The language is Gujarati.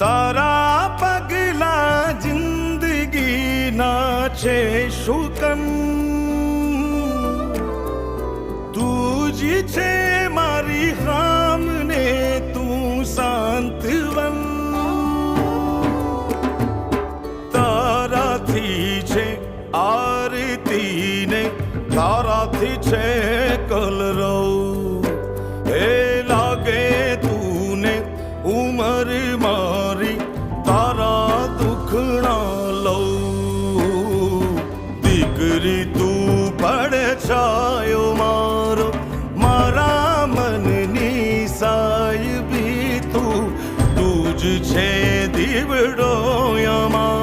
તારા પગલા જિંદગીના છે શુકન, તું જ છે મારી હામને તું સાંત્વન. તારાથી છે આરતીને, તારાથી છે કલરવ. એ લાગે તુને ઉમર મારી તારા દુખણા લઉં. દીકરી તું પડછાયો મારો, મારા મનની સાહેબી તું, તું જ છે દીવડો અમારો.